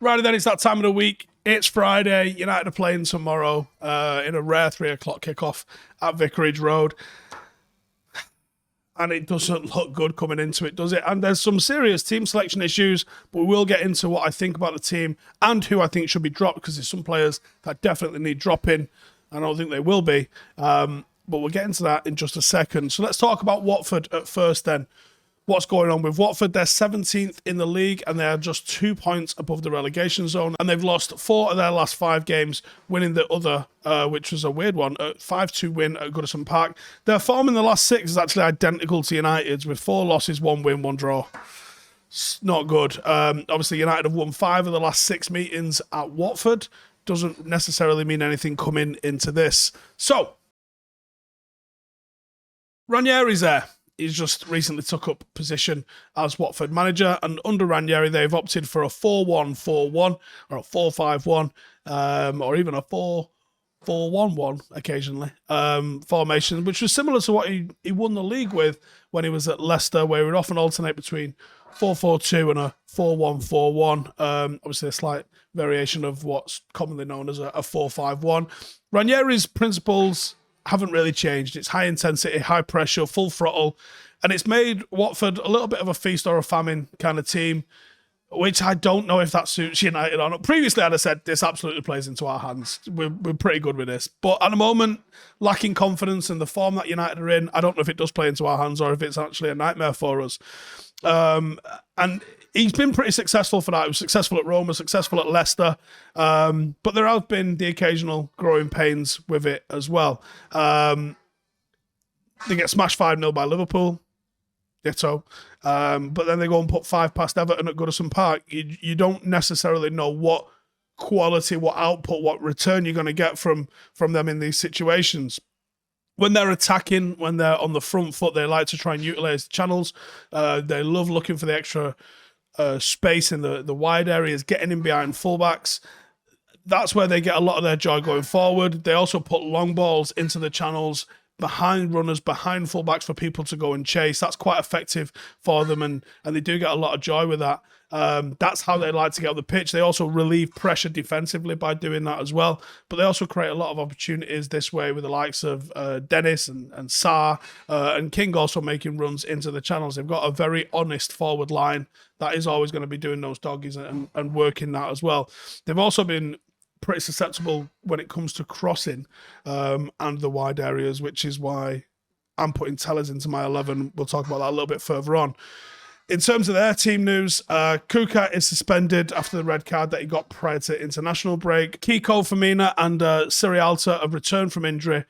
Right then, it's that time of the week. It's Friday. United are playing tomorrow in a rare 3 o'clock kickoff at Vicarage Road. And it doesn't look good coming into it, does it? And there's some serious team selection issues, but we will get into what I think about the team and who I think should be dropped, because there's some players that definitely need dropping. I don't think they will be. But we'll get into that in just a second. So let's talk about Watford at first then. What's going on with Watford? They're 17th in the league and they're just 2 points above the relegation zone. And they've lost 4 of their last 5 games, winning the other, which was a weird one, a 5-2 win at Goodison Park. Their form in the last 6 is actually identical to United's, with 4 losses, 1 win, 1 draw. It's not good. Obviously, United have won 5 of the last 6 meetings at Watford. Doesn't necessarily mean anything coming into this. So, Ranieri's there. He's just recently took up position as Watford manager, and under Ranieri, they've opted for a 4-1-4-1 or a 4-5-1, or even a 4-4-1-1 occasionally formation, which was similar to what he won the league with when he was at Leicester, where he would often alternate between 4-4-2 and a 4-1-4-1. Obviously, a slight variation of what's commonly known as a 4-5-1. Ranieri's principles haven't really changed. It's high intensity, high pressure, full throttle, and it's made Watford a little bit of a feast or a famine kind of team, which I don't know if that suits United or not. Previously, I'd have said this absolutely plays into our hands. We're pretty good with this. But at the moment, lacking confidence in the form that United are in, I don't know if it does play into our hands or if it's actually a nightmare for us. And he's been pretty successful for that. He was successful at Roma, successful at Leicester. But there have been the occasional growing pains with it as well. They get smashed 5-0 by Liverpool. Ditto. But then they go and put 5 past Everton at Goodison Park. You don't necessarily know what quality, what output, what return you're going to get from them in these situations. When they're attacking, when they're on the front foot, they like to try and utilise the channels. They love looking for the extra space in the wide areas, getting in behind fullbacks. That's where they get a lot of their joy going forward. They also put long balls into the channels, behind runners, behind fullbacks for people to go and chase. That's quite effective for them, and they do get a lot of joy with that. That's how they like to get up the pitch. They also relieve pressure defensively by doing that as well. But they also create a lot of opportunities this way with the likes of Dennis and Sarr, and King also making runs into the channels. They've got a very honest forward line that is always going to be doing those doggies and working that as well. They've also been pretty susceptible when it comes to crossing and the wide areas, which is why I'm putting Tellers into my 11. We'll talk about that a little bit further on. In terms of their team news, Kuka is suspended after the red card that he got prior to international break. Kiko, Firmina and Sirialta have returned from injury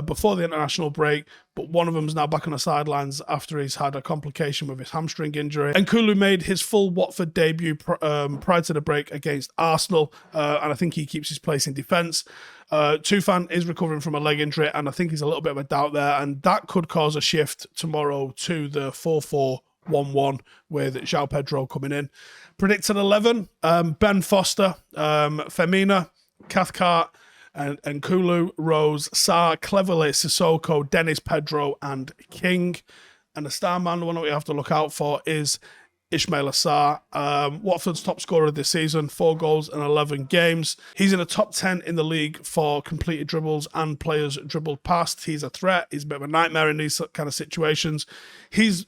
before the international break, but one of them is now back on the sidelines after he's had a complication with his hamstring injury. And Kulu made his full Watford debut prior to the break against Arsenal, and I think he keeps his place in defence. Tufan is recovering from a leg injury, and I think he's a little bit of a doubt there, and that could cause a shift tomorrow to the 4-4-1-1 with João Pedro coming in. Predicted 11, Ben Foster, Firmina, Cathcart, and Kulu, Rose, Sarr, Cleverley, Sissoko, Dennis, Pedro, and King. And the star man, the one that we have to look out for, is Ismaila Sarr, Watford's top scorer this season, 4 goals in 11 games. He's in the top 10 in the league for completed dribbles and players dribbled past. He's a threat. He's a bit of a nightmare in these kind of situations. He's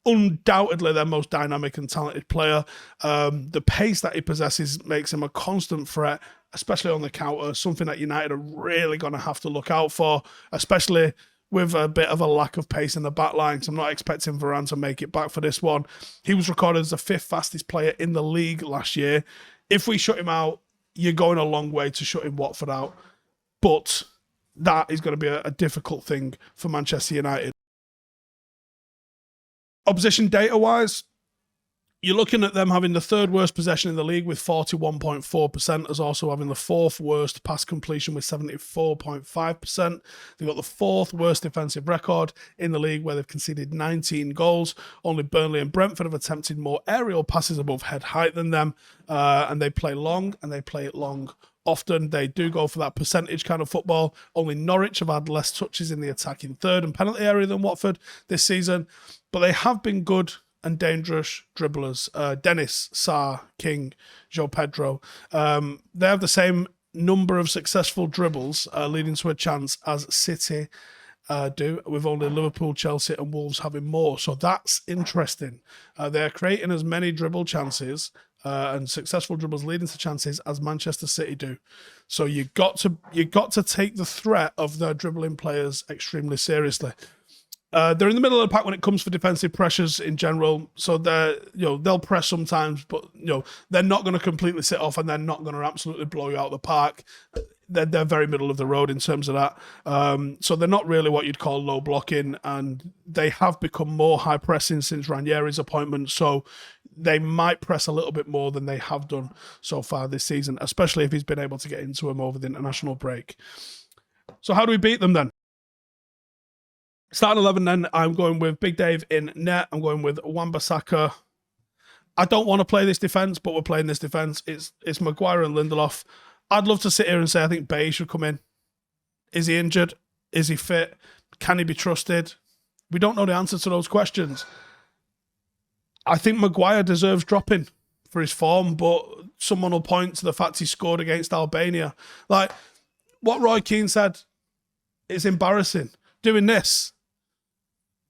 undoubtedly their most dynamic and talented player. The pace that he possesses makes him a constant threat, especially on the counter, something that United are really going to have to look out for, especially with a bit of a lack of pace in the back line. So I'm not expecting Varane to make it back for this one. He was recorded as the 5th fastest player in the league last year. If we shut him out, you're going a long way to shutting Watford out. But that is going to be a difficult thing for Manchester United. Opposition data-wise, you're looking at them having the 3rd worst possession in the league with 41.4%, as also having the 4th worst pass completion with 74.5%. They've got the 4th worst defensive record in the league, where they've conceded 19 goals. Only Burnley and Brentford have attempted more aerial passes above head height than them, and they play long, and they play it long often. They do go for that percentage kind of football. Only Norwich have had less touches in the attacking third and penalty area than Watford this season, but they have been good and dangerous dribblers. Dennis, Sarr, King, João Pedro. They have the same number of successful dribbles leading to a chance as City do, with only Liverpool, Chelsea and Wolves having more. So that's interesting. They're creating as many dribble chances and successful dribbles leading to chances as Manchester City do. So you got to take the threat of their dribbling players extremely seriously. They're in the middle of the pack when it comes for defensive pressures in general. So they'll press sometimes, but they're not going to completely sit off, and they're not going to absolutely blow you out of the park. They're very middle of the road in terms of that. So they're not really what you'd call low blocking, and they have become more high pressing since Ranieri's appointment. So they might press a little bit more than they have done so far this season, especially if he's been able to get into them over the international break. So how do we beat them then? Starting 11 then, I'm going with Big Dave in net. I'm going with Wan-Bissaka. I don't want to play this defence, but we're playing this defence. It's Maguire and Lindelof. I'd love to sit here and say I think Beek should come in. Is he injured? Is he fit? Can he be trusted? We don't know the answer to those questions. I think Maguire deserves dropping for his form, but someone will point to the fact he scored against Albania. Like, what Roy Keane said is embarrassing. Doing this.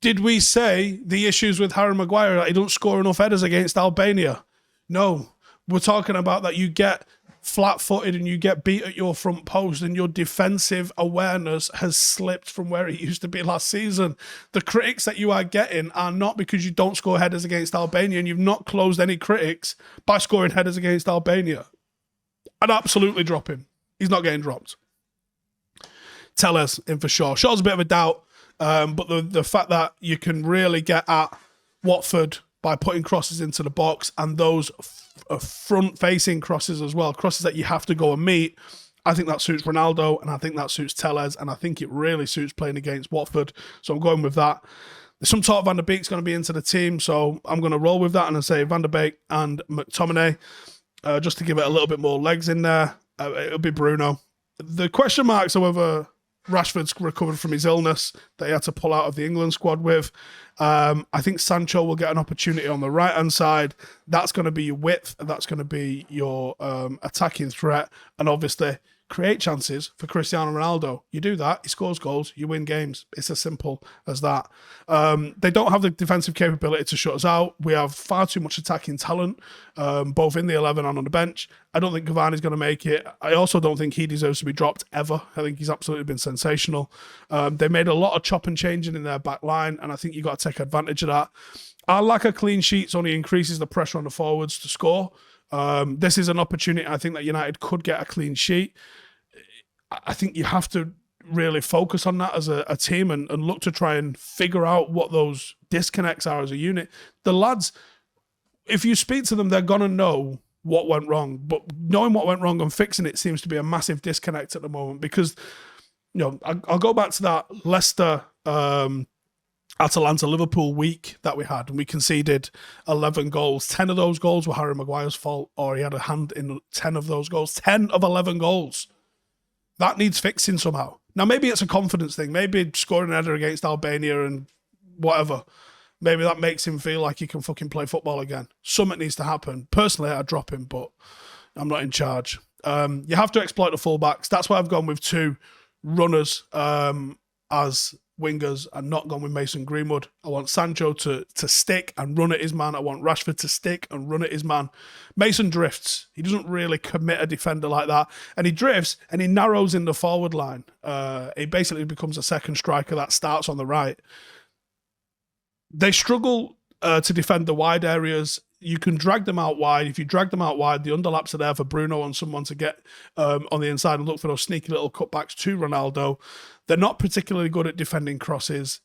Did we say the issues with Harry Maguire, that he don't score enough headers against Albania? No. We're talking about that you get flat-footed and you get beat at your front post and your defensive awareness has slipped from where it used to be last season. The critics that you are getting are not because you don't score headers against Albania, and you've not closed any critics by scoring headers against Albania. I'd absolutely drop him. He's not getting dropped. Tellez in for Shaw. Shaw's a bit of a doubt, but the fact that you can really get at Watford by putting crosses into the box, and those front-facing crosses as well, crosses that you have to go and meet, I think that suits Ronaldo, and I think that suits Tellez, and I think it really suits playing against Watford. So I'm going with that. There's some talk Van der Beek's going to be into the team, so I'm going to roll with that and I say Van der Beek and McTominay, just to give it a little bit more legs in there. It'll be Bruno. The question marks are whether Rashford's recovered from his illness that he had to pull out of the England squad with. I think Sancho will get an opportunity on the right-hand side. That's going to be your width. That's going to be your attacking threat. And obviously, create chances for Cristiano Ronaldo. You do that, he scores goals, you win games. It's as simple as that. They don't have the defensive capability to shut us out. We have far too much attacking talent, both in the 11 and on the bench. I don't think Cavani's going to make it. I also don't think he deserves to be dropped ever. I think he's absolutely been sensational. They made a lot of chop and changing in their back line, and I think you've got to take advantage of that. Our lack of clean sheets only increases the pressure on the forwards to score. This is an opportunity, I think, that United could get a clean sheet. I think you have to really focus on that as a team and look to try and figure out what those disconnects are as a unit. The lads, if you speak to them, they're going to know what went wrong. But knowing what went wrong and fixing it seems to be a massive disconnect at the moment, because, I'll go back to that Leicester, Atalanta, Liverpool week that we had, and we conceded 11 goals. 10 of those goals were Harry Maguire's fault, or he had a hand in 10 of those goals. 10 of 11 goals. That needs fixing somehow. Now, maybe it's a confidence thing. Maybe scoring an header against Albania and whatever, maybe that makes him feel like he can fucking play football again. Something needs to happen. Personally, I'd drop him, but I'm not in charge. You have to exploit the fullbacks. That's why I've gone with two runners as wingers and not gone with Mason Greenwood. I want Sancho to stick and run at his man. I want Rashford to stick and run at his man. Mason drifts. He doesn't really commit a defender like that. And he drifts and he narrows in the forward line. He basically becomes a second striker that starts on the right. They struggle to defend the wide areas. You can drag them out wide. If you drag them out wide, the underlaps are there for Bruno and someone to get on the inside and look for those sneaky little cutbacks to Ronaldo. They're not particularly good at defending crosses.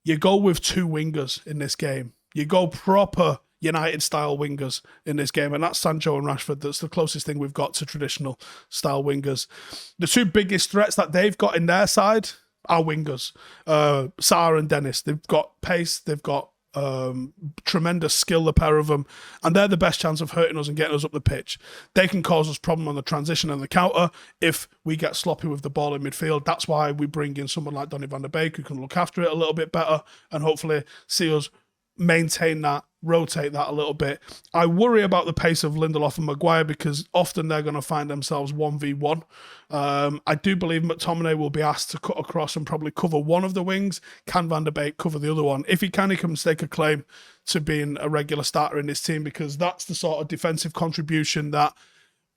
You go with two wingers in this game. You go proper United-style wingers in this game, and that's Sancho and Rashford. That's the closest thing we've got to traditional-style wingers. The two biggest threats that they've got in their side are wingers. Sarr and Dennis. They've got pace. They've got tremendous skill, the pair of them, and they're the best chance of hurting us and getting us up the pitch. They can cause us problem on the transition and the counter if we get sloppy with the ball in midfield. That's why we bring in someone like Donny van der Beek, who can look after it a little bit better and hopefully see us maintain that, rotate that a little bit. I worry about the pace of Lindelof and Maguire because often they're going to find themselves 1v1. I do believe McTominay will be asked to cut across and probably cover one of the wings. Can Van der Beek cover the other one? If he can stake a claim to being a regular starter in this team, because that's the sort of defensive contribution that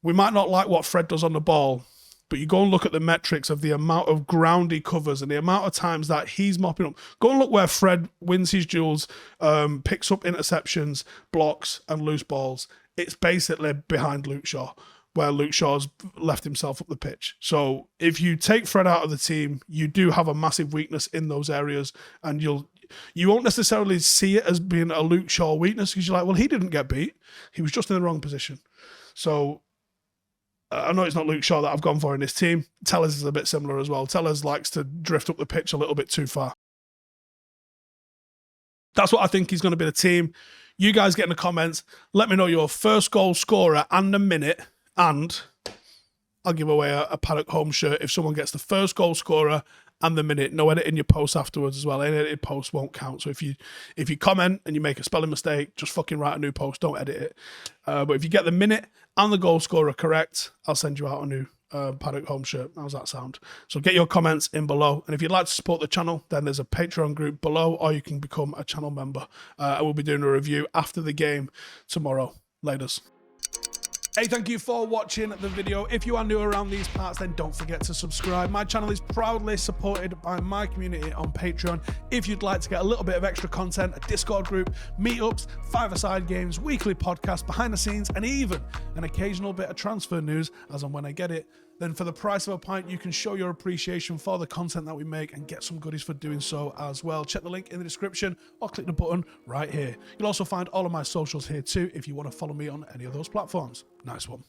we might not like what Fred does on the ball, but you go and look at the metrics of the amount of ground he covers and the amount of times that he's mopping up. Go and look where Fred wins his duels, picks up interceptions, blocks, and loose balls. It's basically behind Luke Shaw, where Luke Shaw's left himself up the pitch. So if you take Fred out of the team, you do have a massive weakness in those areas, and you won't necessarily see it as being a Luke Shaw weakness because you're like, well, he didn't get beat. He was just in the wrong position. So I know it's not Luke Shaw that I've gone for in this team. Tellers is a bit similar as well. Tellers likes to drift up the pitch a little bit too far. That's what I think is going to be the team. You guys get in the comments. Let me know your first goal scorer and the minute, and I'll give away a Paddock home shirt if someone gets the first goal scorer and the minute. No editing your post afterwards as well. Any edited post won't count. So if you comment and you make a spelling mistake, just fucking write a new post. Don't edit it. But if you get the minute and the goal scorer correct, I'll send you out a new Paddock home shirt. How's that sound? So get your comments in below. And if you'd like to support the channel, then there's a Patreon group below, or you can become a channel member. I will be doing a review after the game tomorrow. Laters. Hey, thank you for watching the video. If you are new around these parts, then don't forget to subscribe. My channel is proudly supported by my community on Patreon. If you'd like to get a little bit of extra content, a Discord group, meetups, five-a-side games, weekly podcasts, behind the scenes, and even an occasional bit of transfer news as and when I get it, then for the price of a pint, you can show your appreciation for the content that we make and get some goodies for doing so as well. Check the link in the description or click the button right here. You'll also find all of my socials here too if you want to follow me on any of those platforms. Nice one.